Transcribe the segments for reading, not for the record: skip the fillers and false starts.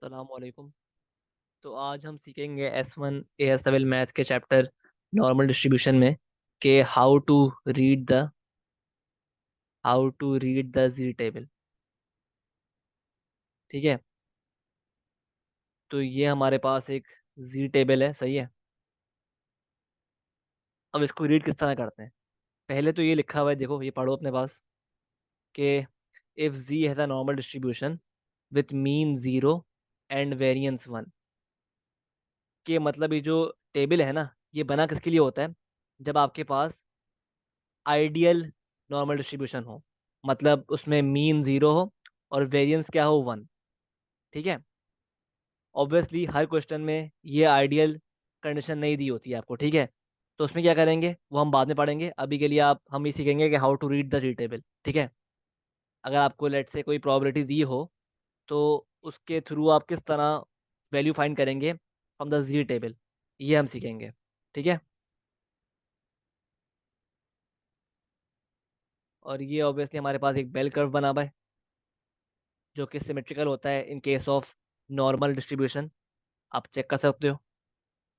अस्सलामुअलैकुम। तो आज हम सीखेंगे S1 AS लेवल मैथ्स के चैप्टर नॉर्मल डिस्ट्रीब्यूशन में कि how to read the Z table. ठीक है, तो ये हमारे पास एक जी टेबल है, सही है। अब इसको रीड किस तरह करते हैं? पहले तो ये लिखा हुआ है, देखो ये पढ़ो अपने पास कि if Z has a normal distribution with mean 0 and variance 1। के मतलब ये जो टेबल है ना, ये बना किसके लिए होता है? जब आपके पास आइडियल नॉर्मल डिस्ट्रीब्यूशन हो, मतलब उसमें मीन 0 हो और वेरिएंस क्या हो, 1। ठीक है, ऑब्वियसली हर क्वेश्चन में ये आइडियल कंडीशन नहीं दी होती है आपको। ठीक है, तो उसमें क्या करेंगे वो हम बाद में पढ़ेंगे। अभी के लिए हम ये सीखेंगे कि how to read the Z table. ठीक है, अगर आपको लेट से कोई प्रॉबिलिटी दी हो तो उसके थ्रू आप किस तरह वैल्यू फाइंड करेंगे फ्रॉम द जी टेबल, ये हम सीखेंगे। ठीक है, और ये ऑब्वियसली हमारे पास एक बेल कर्व बना हुआ है जो कि सिमेट्रिकल होता है in case of normal distribution. आप चेक कर सकते हो,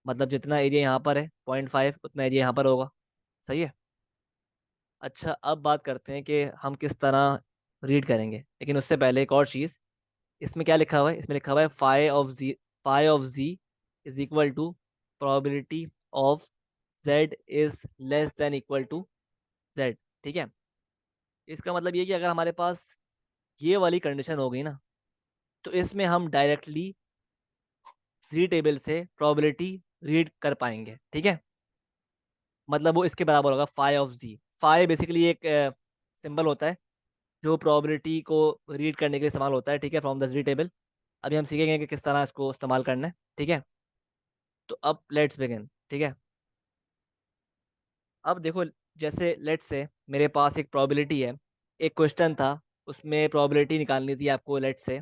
मतलब जितना एरिया यहाँ पर है 0.5 उतना एरिया यहाँ पर होगा। सही है। अच्छा, अब बात करते हैं कि हम किस तरह रीड करेंगे, लेकिन उससे पहले एक और चीज़। इसमें क्या लिखा हुआ है? इसमें लिखा हुआ है phi of Z is equal to probability of Z is less than equal to Z. ठीक है, इसका मतलब ये कि अगर हमारे पास ये वाली कंडीशन हो गई ना, तो इसमें हम डायरेक्टली जी टेबल से प्रोबेबिलिटी रीड कर पाएंगे। ठीक है, मतलब वो इसके बराबर होगा phi of Z. Phi basically एक सिंबल होता है जो प्रोबेबिलिटी को रीड करने के लिए इस्तेमाल होता है। ठीक है, फ्रॉम द जी टेबल। अभी हम सीखेंगे कि किस तरह इसको इस्तेमाल करना है। ठीक है, तो अब लेट्स बिगिन। ठीक है, अब देखो, जैसे लेट्स से मेरे पास एक प्रोबेबिलिटी है, एक क्वेश्चन था, उसमें प्रोबेबिलिटी निकालनी थी आपको। Let's say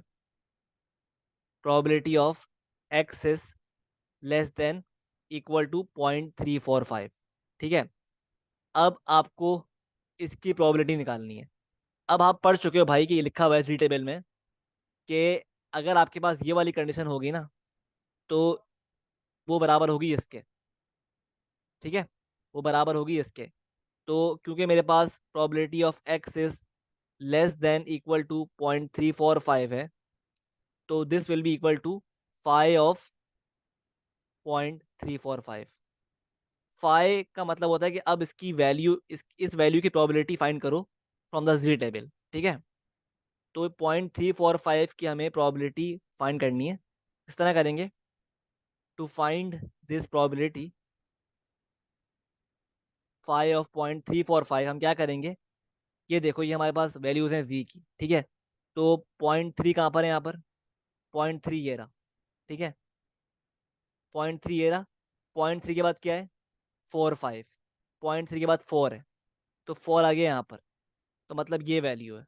probability of X is less than equal to 0.345। ठीक है, अब आपको इसकी प्रोबेबिलिटी निकालनी है। अब आप पढ़ चुके हो भाई कि ये लिखा हुआ है जी टेबल में कि अगर आपके पास ये वाली कंडीशन होगी ना, तो वो बराबर होगी इसके। ठीक है, वो बराबर होगी इसके। तो क्योंकि मेरे पास probability of X is less than equal to 0.345 है, तो this will be equal to phi of 0.345। Phi का मतलब होता है कि अब इसकी वैल्यू, इस वैल्यू की प्रोबेबिलिटी फाइंड करो फ्रॉम द जी टेबल। ठीक है, तो 0.345 की हमें प्रोबेबिलिटी फाइंड करनी है। इस तरह करेंगे, to find this probability phi of 0.345 हम क्या करेंगे, ये देखो ये हमारे पास वैल्यूज हैं v की। ठीक है, तो 0.3 कहाँ पर है? यहाँ पर 0.3 ये रहा। ठीक है, 0.3 ये रहा। 0.3 के बाद क्या है? 4 5। 0.3 के बाद 4 है, तो 4 आ गया यहाँ पर। तो मतलब ये वैल्यू है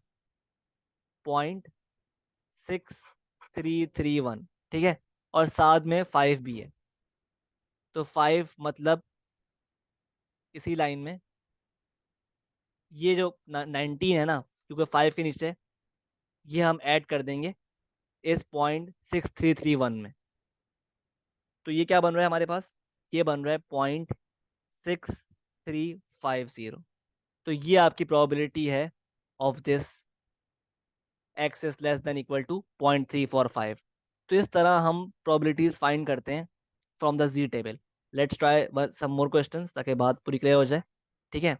0.6331। ठीक है, और साथ में 5 भी है, तो 5 मतलब इसी लाइन में ये जो 19 है ना, क्योंकि 5 के नीचे, ये हम ऐड कर देंगे इस 0.6331 में। तो ये क्या बन रहा है हमारे पास? ये बन रहा है 0.6350। तो ये आपकी प्रोबेबिलिटी है of this X is less than equal to 0.345। तो इस तरह हम प्रोबेबिलिटीज फाइंड करते हैं from the Z table. Let's try some more questions ताकि बात पूरी क्लियर हो जाए। ठीक है,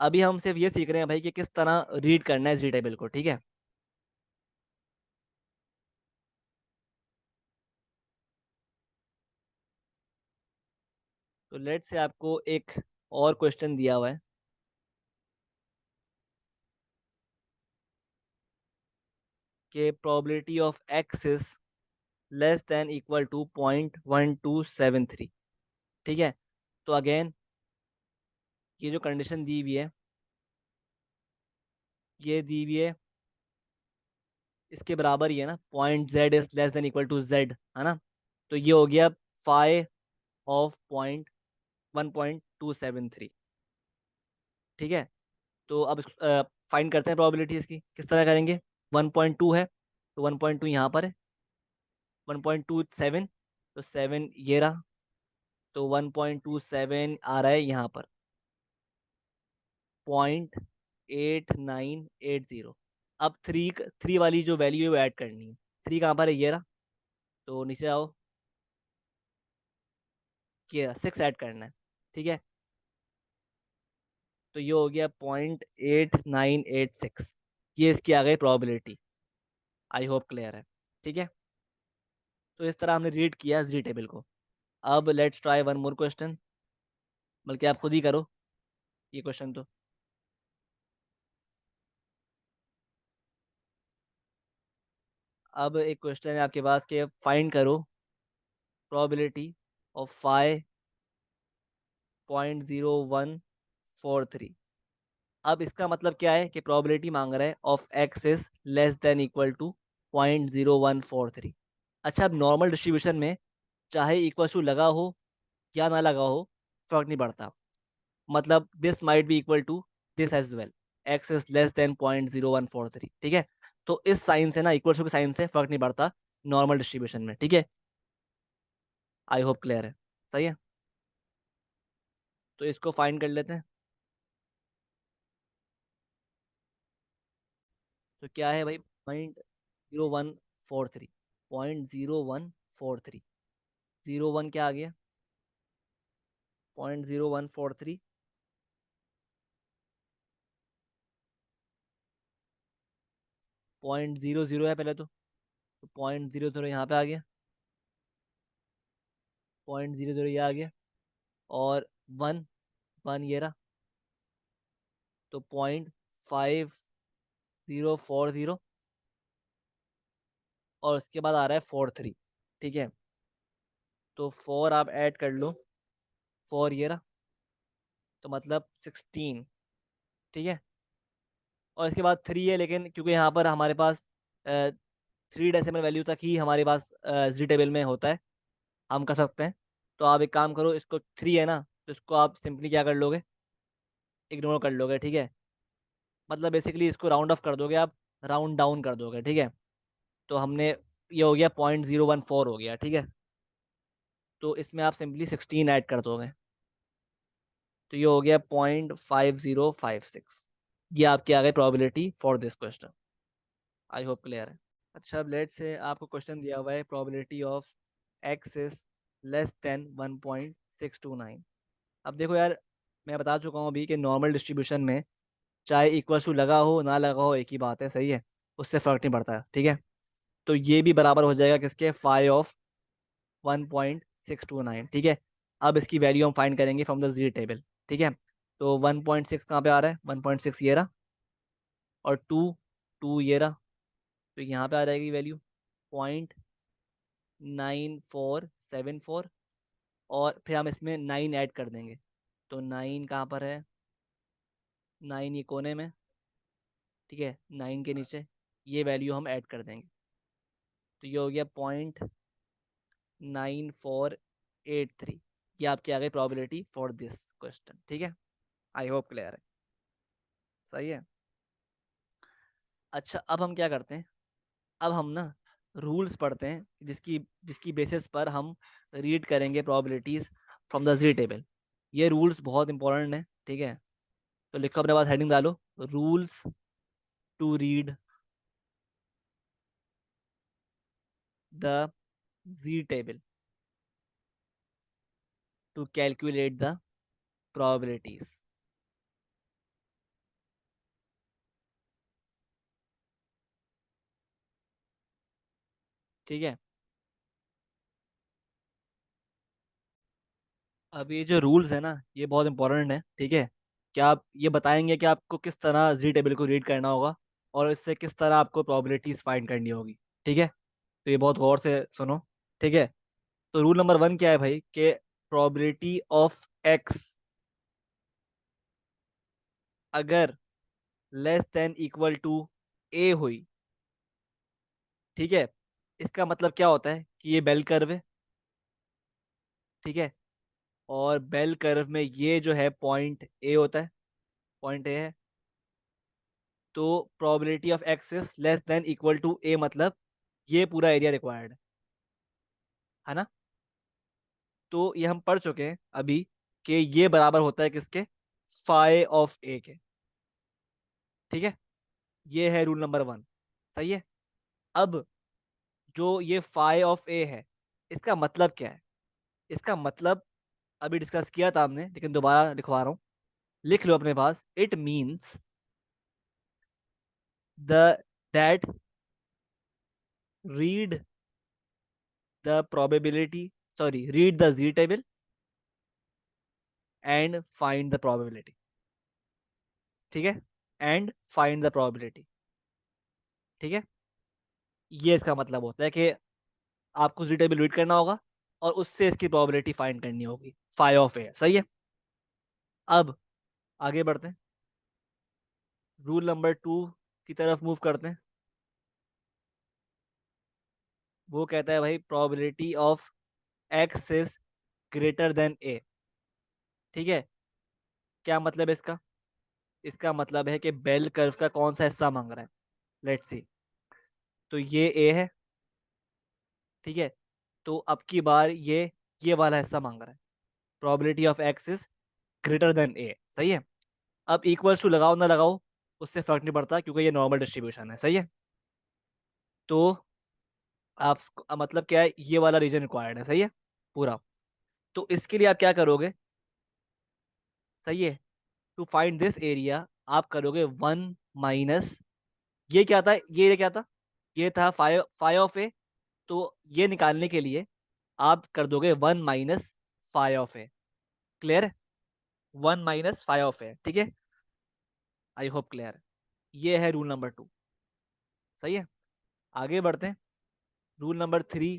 अभी हम सिर्फ ये सीख रहे हैं भाई कि किस तरह रीड करना है जी टेबल को। ठीक है, तो लेट्स से आपको एक और क्वेश्चन दिया हुआ है कि probability of X is less than equal to 0.1273। ठीक है, तो अगेन ये जो कंडीशन दी हुई है, ये दी हुई है इसके बराबर ही है ना, point Z is less than equal to Z, है ना। तो ये हो गया फाइव ऑफ 1.273। ठीक है, तो अब फाइंड करते हैं प्रोबेबिलिटी इसकी। किस तरह करेंगे? 1.2 है, तो 1.2 यहाँ पर है, 1.27, तो 7 ये रहा, तो 1.27 आ रहा है यहाँ पर, 0.8980। अब थ्री थ्री वाली जो वैल्यू है वो ऐड करनी है। थ्री कहाँ पर है, ये रहा, तो नीचे आओ, ये 6 ऐड करना है, ठीक है। तो ये हो गया 0.8986, ये इसकी आ गई प्रोबेबिलिटी। आई होप क्लियर है, ठीक है। तो इस तरह हमने रीड किया जी टेबल को। अब let's try one more question, बल्कि आप खुद ही करो ये क्वेश्चन। तो अब एक क्वेश्चन है आपके पास कि फाइंड करो प्रोबेबिलिटी ऑफ 5.0143। अब इसका मतलब क्या है कि प्रोबेबिलिटी मांग रहा है of X is less than equal to 0.0143। अच्छा, अब नॉर्मल डिस्ट्रीब्यूशन में चाहे इक्वल टू लगा हो या ना लगा हो, फर्क नहीं पड़ता। मतलब this might be equal to this as well, X is less than 0.0143, ठीक है। तो इस साइन से ना, इक्वल टू के साइन से फर्क नहीं पड़ता नॉर्मल डिस्ट्रीब्यूशन में, ठीक है। आई होप क्लियर है, सही है। तो इसको फाइंड कर लेते हैं। तो क्या है भाई, 0.0143, 0.0143, 01 क्या आ गया, 0.0143, 0.00 है पहले तो 0.00 यहाँ पे आ गया, 0.00 ये आ गया, और वन, वन ये रहा, तो 0.5040, और उसके बाद आ रहा है 43, ठीक है। तो 4 आप ऐड कर लो, 4 ये रहा, तो मतलब 16, ठीक है। और इसके बाद 3 है, लेकिन क्योंकि यहाँ पर हमारे पास 3 डेसिमल वैल्यू तक ही हमारे पास जी टेबल में होता है, हम कर सकते हैं। तो आप एक काम करो, इसको 3 है ना, तो इसको आप सिंपली क्या कर लोगे, इग्नोर कर लोगे, ठीक है। मतलब बेसिकली इसको राउंड ऑफ कर दोगे आप, राउंड डाउन कर दोगे, ठीक है। तो हमने, ये हो गया 0.014 हो गया, ठीक है। तो इसमें आप सिंपली 16 ऐड कर दोगे, तो ये हो गया 0.5056। ये आपकी आ गई probability for this question. I hope clear है। अच्छा, अब लेट से आपको क्वेश्चन दिया हुआ है probability of X is less then 1.629। अब देखो यार, मैं बता चुका हूँ अभी कि नॉर्मल डिस्ट्रीब्यूशन में चाहे इक्वल टू लगा हो ना लगा हो, एक ही बात है, सही है, उससे फर्क नहीं पड़ता है, ठीक है। तो ये भी बराबर हो जाएगा किसके, 5 ऑफ 1.629, ठीक है। अब इसकी वैल्यू हम फाइंड करेंगे फ्रॉम द जी टेबल, ठीक है। तो 1.6 कहाँ पे आ रहा है, 1.6 ये रहा, और टू, टू ये रहा, तो यहाँ पे आ जाएगी वैल्यू 0.9474, और फिर हम इसमें 9 ऐड कर देंगे। तो 9 कहाँ पर है, 9 ये कोने में, ठीक है, 9 के नीचे ये वैल्यू हम ऐड कर देंगे। तो ये हो गया 0.9483। ये आपकी आ गई प्रोबेबिलिटी फॉर दिस क्वेश्चन, ठीक है। आई होप क्लियर है, सही है। अच्छा, अब हम क्या करते हैं, अब हम ना रूल्स पढ़ते हैं, जिसकी जिसकी बेसिस पर हम रीड करेंगे probabilities from the Z table. ये रूल्स बहुत इंपॉर्टेंट है, ठीक है। तो लिखो अपने पास, हेडिंग डालो, rules to read the Z table to calculate the probabilities, ठीक है। अब ये जो रूल्स है ना, ये बहुत इंपॉर्टेंट है, ठीक है। क्या आप ये बताएंगे कि आपको किस तरह जी टेबल को रीड करना होगा, और इससे किस तरह आपको प्रोबेबिलिटीज फाइंड करनी होगी, ठीक है। तो ये बहुत गौर से सुनो, ठीक है। तो रूल नंबर 1 क्या है भाई, कि प्रोबेबिलिटी ऑफ एक्स अगर लेस देन इक्वल टू ए हुई, ठीक है, इसका मतलब क्या होता है कि ये बेल कर्व है, ठीक है। और बेल कर्व में ये जो है पॉइंट ए होता है, पॉइंट ए है। तो probability of X is less than equal to a, मतलब ये पूरा एरिया रिक्वायर्ड है, है ना। तो ये हम पढ़ चुके हैं अभी कि ये बराबर होता है किसके, फाई ऑफ ए के। ठीक है, ये है रूल नंबर 1। सही है। अब जो ये फाई ऑफ ए है, इसका मतलब क्या है? इसका मतलब अभी डिस्कस किया था हमने, लेकिन दोबारा लिखवा रहा हूं, लिख लो अपने पास। It means the that read the probability, sorry, read the Z table and find the probability. ठीक है, एंड फाइंड द प्रोबेबिलिटी। ठीक है, ये इसका मतलब होता है कि आपको जी टेबल रीड करना होगा और उससे इसकी प्रोबेबिलिटी फाइंड करनी होगी। फाई ऑफ ए। सही है। अब आगे बढ़ते हैं, रूल नंबर 2 की तरफ मूव करते हैं। वो कहता है भाई probability of X is greater than a. ठीक है, क्या मतलब है इसका? इसका मतलब है कि बेल कर्व का कौन सा हिस्सा मांग रहा है। Let's see. तो ये ए है। ठीक है, तो अब की बार ये वाला हिस्सा मांग रहा है। Probability of X is greater than a. सही है। अब इक्वल्स टू लगाओ ना लगाओ, उससे फर्क नहीं पड़ता, क्योंकि ये नॉर्मल डिस्ट्रीब्यूशन है। सही है। तो आप मतलब क्या है, ये वाला रीजन रिक्वायर्ड है। सही है, पूरा। तो इसके लिए आप क्या करोगे? सही है, टू फाइंड दिस एरिया आप करोगे 1 माइनस, ये क्या था, ये क्या था, ये था फाइव फाइव ऑफ ए। तो ये निकालने के लिए आप कर दोगे 1 - फाइव ऑफ ए। क्लियर है? 1 - फाइव ऑफ ए। ठीक है, आई होप क्लियर है। ये है रूल नंबर 2। सही है। आगे बढ़ते हैं, रूल नंबर 3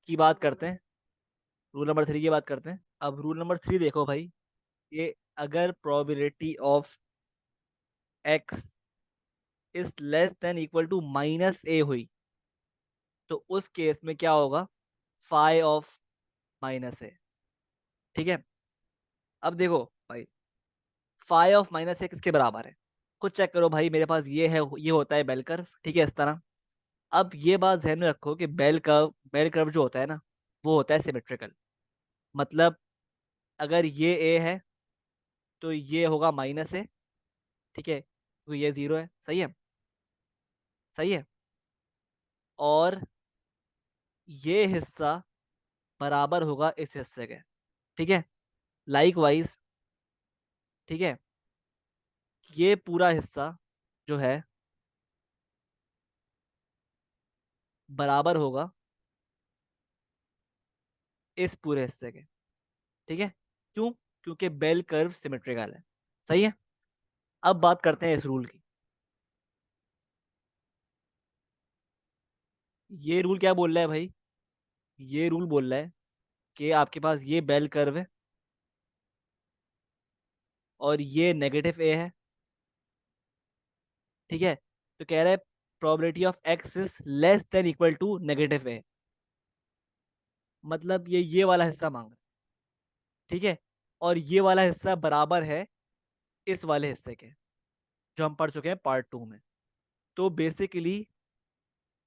की बात करते हैं। रूल नंबर 3 की बात करते हैं। अब रूल नंबर 3 देखो भाई, ये अगर probability of X is less than equal to -a हुई, तो उस केस में क्या होगा? Phi of -a। ठीक है, अब देखो भाई, फाई ऑफ -a किसके बराबर है? खुद चेक करो भाई, मेरे पास ये है, ये होता है बेल कर्व। ठीक है, इस तरह। अब ये बात ध्यान में रखो कि बेल कर्व जो होता है ना, वो होता है सिमेट्रिकल। मतलब अगर ये ए है तो ये होगा -a। ठीक है, तो ये 0 है। सही है। सही है। और ये हिस्सा बराबर होगा इस हिस्से के। ठीक है, लाइक वाइज। ठीक है, ये पूरा हिस्सा जो है बराबर होगा इस पूरे हिस्से के। ठीक है, क्यों? क्योंकि बेल कर्व सिमेट्रिकल है। सही है। अब बात करते हैं इस रूल की। ये रूल क्या बोल रहा है भाई? ये रूल बोल रहा है कि आपके पास ये बेल कर्व है और ये नेगेटिव ए है। ठीक है, तो कह रहा है probability of X is less than equal to -a। मतलब ये वाला हिस्सा मांग रहा है। ठीक है, और ये वाला हिस्सा बराबर है इस वाले हिस्से के, जो हम पढ़ चुके हैं पार्ट 2 में। तो बेसिकली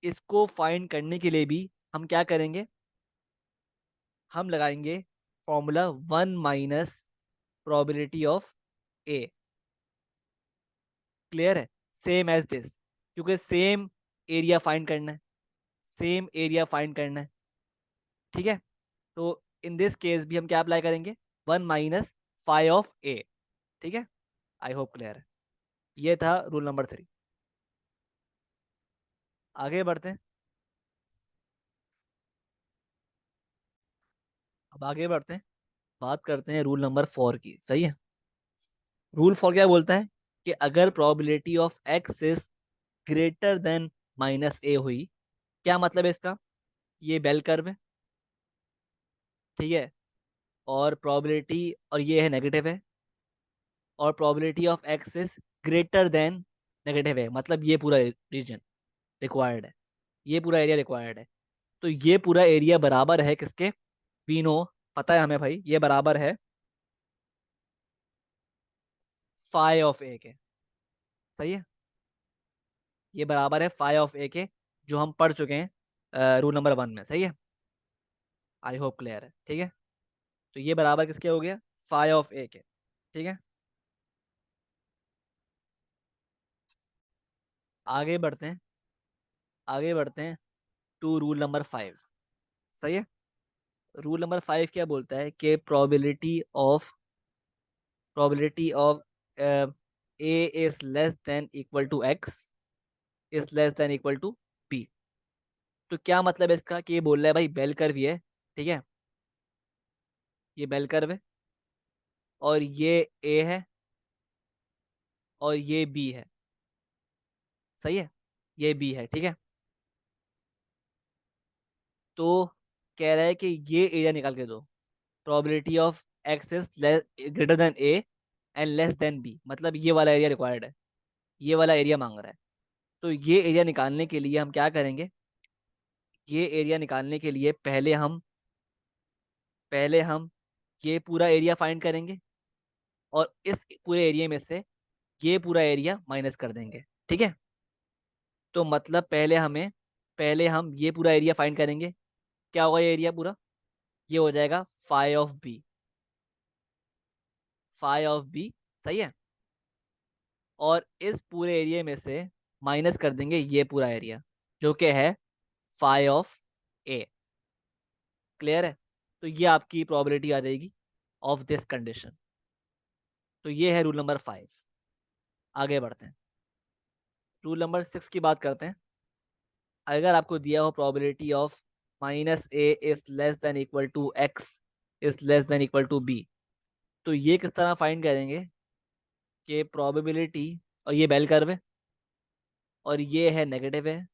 इसको फाइंड करने के लिए भी हम क्या करेंगे? हम लगाएंगे formula 1 - probability of A. Clear है? सेम एज दिस, क्योंकि सेम एरिया फाइंड करना है। सेम एरिया फाइंड करना है। ठीक है, तो इन दिस केस भी हम क्या अप्लाई करेंगे? 1 - फाइव ऑफ ए। ठीक है, आई होप क्लियर है। ये था रूल नंबर 3। आगे बढ़ते हैं। अब आगे बढ़ते हैं, बात करते हैं रूल नंबर 4 की। सही है। रूल 4 क्या बोलता है कि अगर probability of X is greater then -a हुई, क्या मतलब है इसका? ये बेल कर्व है। ठीक है, और प्रोबेबिलिटी, और ये है नेगेटिव है, और probability of X is greater then negative है, मतलब ये पूरा रीजन रिक्वायर्ड है। ये पूरा एरिया रिक्वायर्ड है। तो ये पूरा एरिया बराबर है किसके? वी नो, पता है हमें भाई, ये बराबर है फाई ऑफ ए के। सही है, ये बराबर है फाई ऑफ ए के, जो हम पढ़ चुके हैं रूल नंबर 1 में। सही है। आई होप क्लियर है, ठीक है। तो ये बराबर किसके हो गया, फाई ऑफ ए के, ठीक है। आगे बढ़ते हैं, आगे बढ़ते हैं टू रूल नंबर 5। सही है। रूल नंबर 5 क्या बोलता है कि probability of A is less than equal to X is less than equal to B. तो क्या मतलब है इसका, कि ये बोल रहा है भाई बेल कर्व ये है, ठीक है। ये बेल कर्व है और ये ए है और ये बी है। सही है। ये बी है, ठीक है। तो कह रहा है कि ये एरिया निकाल के दो, probability of X is greater than A and less than B, मतलब ये वाला एरिया रिक्वायर्ड है, ये वाला एरिया मांग रहा है। तो ये एरिया निकालने के लिए हम क्या करेंगे, ये एरिया निकालने के लिए पहले हम ये पूरा एरिया फाइंड करेंगे और इस पूरे एरिया में से ये पूरा एरिया माइनस कर देंगे, ठीक है। तो मतलब पहले हम ये पूरा एरिया फाइंड करेंगे। क्या होगा ये एरिया पूरा, ये हो जाएगा phi of B, phi of B. सही है। और इस पूरे एरिया में से माइनस कर देंगे ये पूरा एरिया जो कि है फाई ऑफ ए। क्लियर है। तो ये आपकी प्रोबेबिलिटी आ जाएगी ऑफ दिस कंडीशन। तो ये है रूल नंबर 5। आगे बढ़ते हैं, रूल नंबर 6 की बात करते हैं। अगर आपको दिया हो probability of minus A is less than equal to X is less than equal to B, तो ये किस तरह फाइंड करेंगे कि प्रोबेबिलिटी, और ये बेल कर्व है और ये है नेगेटिव है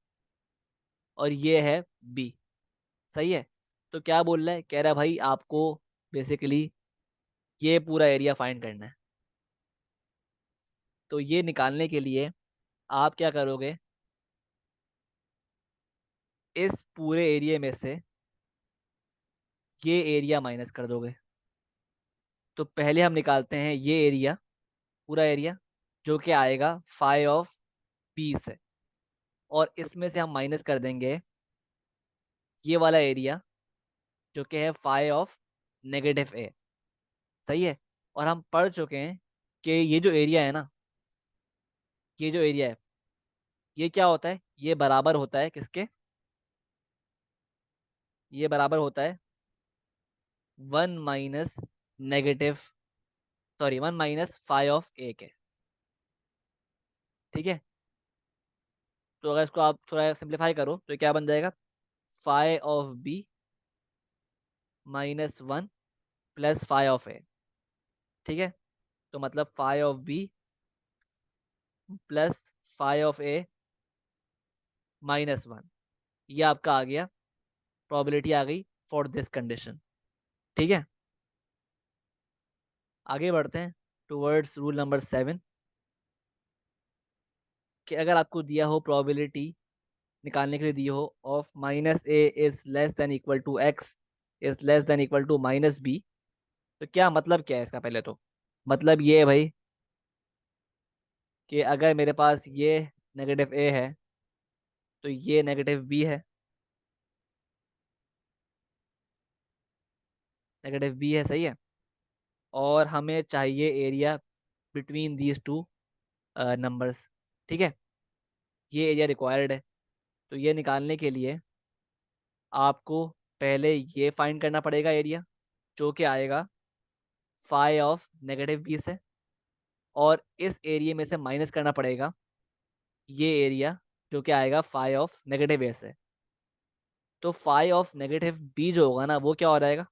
और ये है बी। सही है। तो क्या बोल रहा है, कह रहा है भाई आपको बेसिकली ये पूरा एरिया फाइंड करना है। तो ये निकालने के लिए आप क्या करोगे, इस पूरे एरिया में से ये एरिया माइनस कर दोगे। तो पहले हम निकालते हैं ये एरिया, पूरा एरिया जो कि आएगा फाई ऑफ बी से, और इसमें से हम माइनस कर देंगे ये वाला एरिया जो कि है फाई ऑफ नेगेटिव ए। सही है। और हम पढ़ चुके हैं कि ये जो एरिया है ना, ये जो एरिया है, ये क्या होता है, ये बराबर होता है किसके, ये बराबर होता है 1 फाई के, ठीक है। तो अगर इसको आप थोड़ा सिंप्लीफाई करो तो ये क्या बन जाएगा, phi of b -1 plus phi of a, ठीक है। तो मतलब phi of b plus phi of a -1, ये आपका आ गया, प्रोबेबिलिटी आ गई फॉर दिस कंडीशन, ठीक है। आगे बढ़ते हैं टूवर्ड्स रूल नंबर 7, कि अगर आपको दिया हो प्रोबेबिलिटी निकालने के लिए दी हो of minus A is less than equal to X is less than equal to minus B, तो क्या मतलब क्या है इसका, पहले तो मतलब ये है भाई कि अगर मेरे पास ये नेगेटिव ए है तो ये नेगेटिव बी है, नेगेटिव बी है। सही है। और हमें चाहिए area between these two numbers, ठीक है। ये एरिया रिक्वायर्ड है। तो ये निकालने के लिए आपको पहले ये फाइंड करना पड़ेगा एरिया जो कि आएगा फाई ऑफ नेगेटिव बी से, और इस एरिया में से माइनस करना पड़ेगा ये एरिया जो कि आएगा फाई ऑफ नेगेटिव ए से। तो फाई ऑफ नेगेटिव बी जो होगा ना वो क्या हो जाएगा,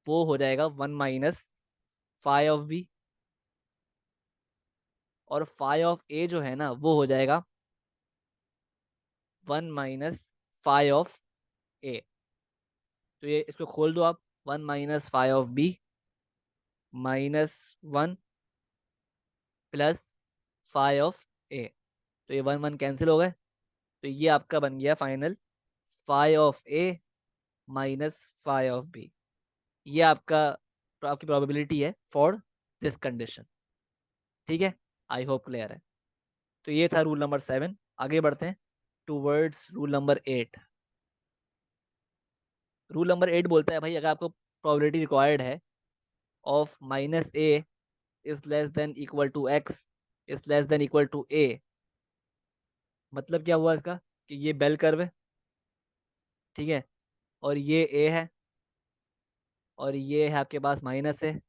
वो हो जाएगा 1 - फाई ऑफ बी, और फाई ऑफ ए जो है ना वो हो जाएगा 1 - फाई ऑफ ए। तो ये इसको खोल दो आप, 1 - phi of b -1 plus phi of a. तो ये 1 1 कैंसिल हो गए। तो ये आपका बन गया final phi of A -phi of B. ये आपका, तो आपकी प्रोबेबिलिटी है फॉर दिस कंडीशन, ठीक है। आई होप क्लियर है। तो ये था रूल नंबर 7। आगे बढ़ते हैं towards rule number 8। Rule number 8 बोलता है भाई, अगर आपको प्रोबेबिलिटी रिक्वायर्ड है of minus A is less than equal to X is less than equal to a, मतलब क्या हुआ इसका, कि ये बेल कर्व है, ठीक है, और ये ए है, और ये है आपके पास माइनस है,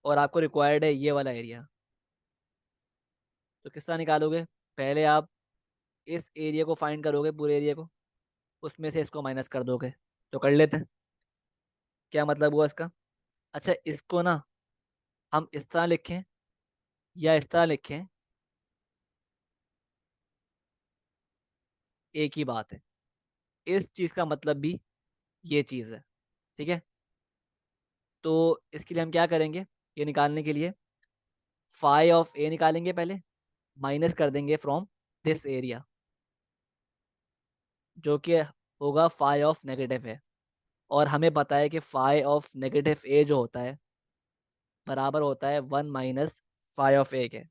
और आपको रिक्वायर्ड है ये वाला एरिया। तो किस तरह निकालोगे? पहले आप इस एरिया को फाइंड करोगे, पूरे एरिया को, उसमें से इसको माइनस कर दोगे। तो कर लेते हैं, क्या मतलब हुआ इसका। अच्छा, इसको ना हम इस तरह लिखें या इस तरह लिखें, एक ही बात है। इस चीज का मतलब भी ये चीज है, ठीक है। तो इसके लिए हम क्या करेंगे, ये निकालने के लिए फाई ऑफ ए निकालेंगे पहले, माइनस कर देंगे फ्रॉम दिस एरिया, जो कि होगा फाई ऑफ नेगेटिव ए। और हमें पता है कि फाई ऑफ नेगेटिव ए जो होता है बराबर होता है 1 - फाई ऑफ ए के।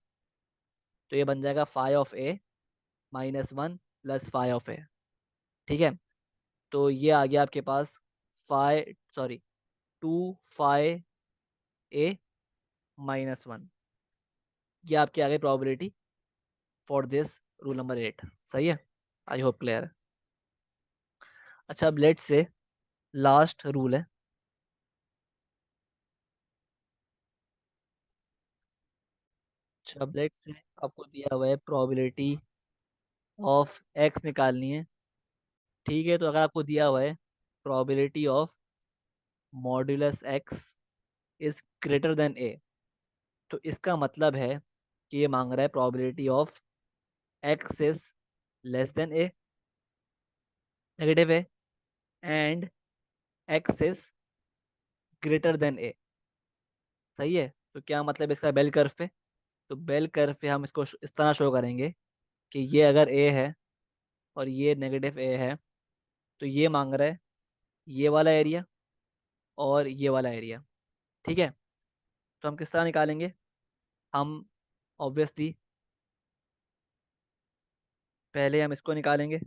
तो ये बन जाएगा phi of a -1 plus phi of a, ठीक है। तो ये आ गया आपके पास फाई, सॉरी, 2 फाई ए -1। ये आपकी आ गई probability for this rule number 8। सही है, आई होप क्लियर है। अच्छा, अब लेट से लास्ट रूल है। अच्छा, अब लेट से आपको दिया हुआ है प्रोबेबिलिटी ऑफ एक्स निकालनी है, ठीक है। तो अगर आपको दिया हुआ है probability of modulus X is greater than a, तो इसका मतलब है कि ये मांग रहा है probability of X is less than a, negative है, and X is greater than a. सही है। तो क्या मतलब इसका बेल कर्व पे, तो बेल कर्व पे हम इसको इस तरह शो करेंगे कि ये अगर ए है और ये नेगेटिव ए है, तो ये मांग रहा है ये वाला एरिया और ये वाला एरिया, ठीक है। तो हम किस तरह निकालेंगे, हम ऑब्वियसली पहले हम इसको निकालेंगे।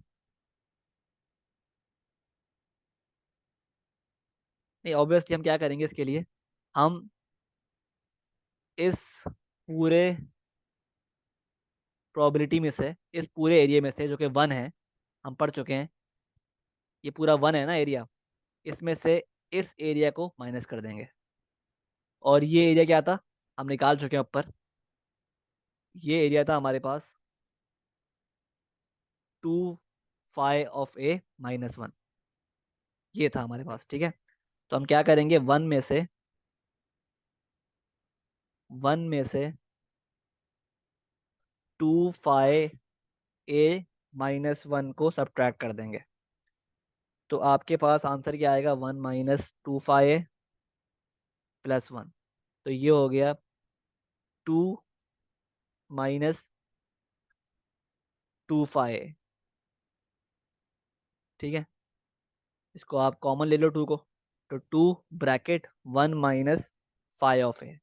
नहीं, ऑब्वियसली हम क्या करेंगे इसके लिए, हम इस पूरे प्रोबेबिलिटी में से, इस पूरे एरिया में से जो कि 1 है, हम पढ़ चुके हैं, ये पूरा 1 है ना एरिया, इसमें से इस एरिया को माइनस कर देंगे। और ये एरिया क्या था, हम निकाल चुके हैं ऊपर, ये एरिया था हमारे पास 2 फाई ऑफ ए -1, ये था हमारे पास, ठीक है। तो हम क्या करेंगे, वन में से 2 फाई ए -1 को सब्ट्रैक्ट कर देंगे। तो आपके पास आंसर क्या आएगा, 1 - 2 फाई ए +1। तो ये हो गया 2 - 2 फाई ए, ठीक है। इसको आप कॉमन ले लो 2 को, तो 2 ब्रैकेट 1 - फाई ऑफ ए,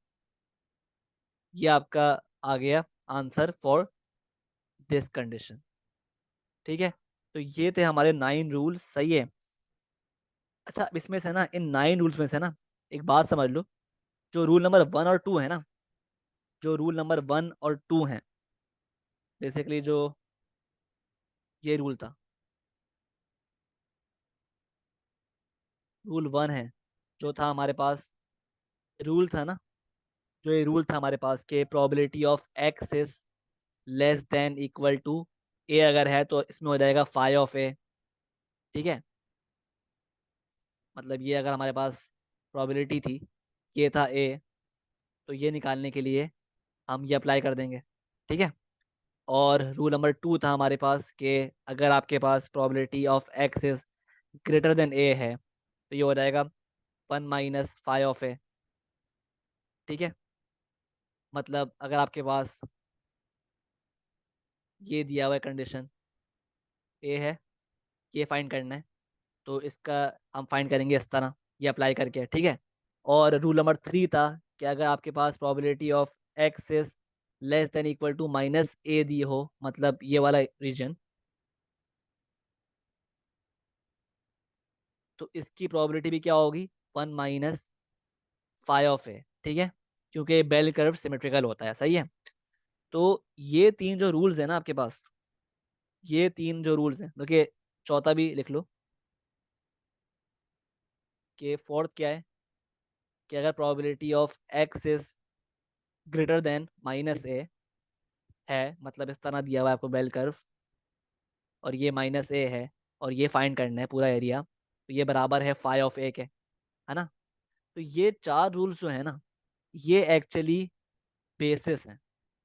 ये आपका आ गया आंसर फॉर दिस कंडीशन, ठीक है। तो ये थे हमारे 9 रूल्स, सही है। अच्छा, अब इसमें से ना, इन 9 रूल्स में से ना, एक बात समझ लो, जो रूल नंबर 1 और 2 है ना, जो रूल नंबर 1 और 2 हैं, बेसिकली जो ये रूल था, रूल 1 है, जो था हमारे पास, रूल था ना, जो ये रूल था हमारे पास कि probability of X is less than equal to a, अगर है तो इसमें हो जाएगा फाई ऑफ ए, ठीक है। मतलब ये अगर हमारे पास प्रोबेबिलिटी थी, ये था ए, तो ये निकालने के लिए हम ये अप्लाई कर देंगे, ठीक है। और रूल नंबर 2 था हमारे पास कि अगर आपके पास probability of X is greater than a है, तो ये हो जाएगा 1 - फाई ऑफ ए, ठीक है। मतलब अगर आपके पास ये दिया हुआ है कंडीशन, ए है, ये फाइंड करना है, तो इसका हम फाइंड करेंगे इस तरह, ये अप्लाई करके, ठीक है। और रूल नंबर 3 था कि अगर आपके पास probability of X is less than equal to -a दी हो, मतलब ये वाला रीजन, तो इसकी प्रोबेबिलिटी भी क्या होगी, 1 - फाई ऑफ ए, ठीक है, क्योंकि बेल कर्व सिमेट्रिकल होता है, सही है। तो ये तीन जो रूल्स है ना आपके पास, ये तीन जो रूल्स हैं, देखिए चौथा भी लिख लो कि फोर्थ क्या है, कि अगर probability of X is greater then -a है, मतलब इस तरह दिया हुआ है आपको बेल कर्व, और ये -a है, और ये फाइंड करना है पूरा एरिया, तो ये बराबर है फाई ऑफ ए के, है ना। तो ये चार रूल्स जो है ना, ये एक्चुअली बेसिस हैं,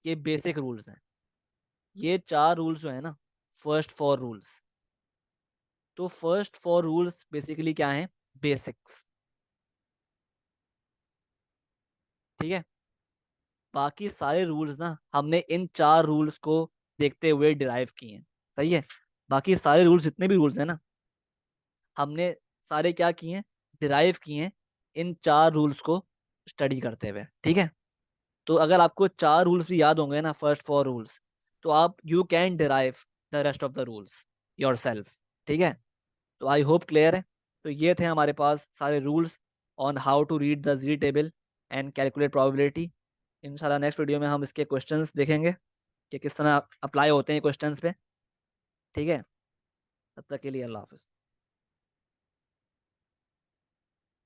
ये बेसिक रूल्स हैं। ये चार रूल्स जो है ना, फर्स्ट फोर रूल्स, तो फर्स्ट फोर रूल्स बेसिकली क्या हैं, बेसिक्स, ठीक है। बाकी सारे रूल्स ना हमने इन चार रूल्स को देखते हुए डिराइव किए हैं, सही है। बाकी सारे रूल्स, जितने भी रूल्स हैं ना, हमने सारे क्या किए हैं, डिराइव किए हैं इन चार रूल्स को स्टडी करते हुए, ठीक है। तो अगर आपको चार रूल्स भी याद होंगे ना, फर्स्ट फोर रूल्स, तो आप you can derive the rest of the rules your self, ठीक है। तो आई होप क्लियर है। तो ये थे हमारे पास सारे rules on how to read the Z table and calculate probability. इंशाल्लाह नेक्स्ट वीडियो में हम इसके क्वेश्चंस देखेंगे कि किस तरह अप्लाई होते हैं क्वेश्चंस पे, ठीक है। तब तक के लिए अल्लाह हाफिज़।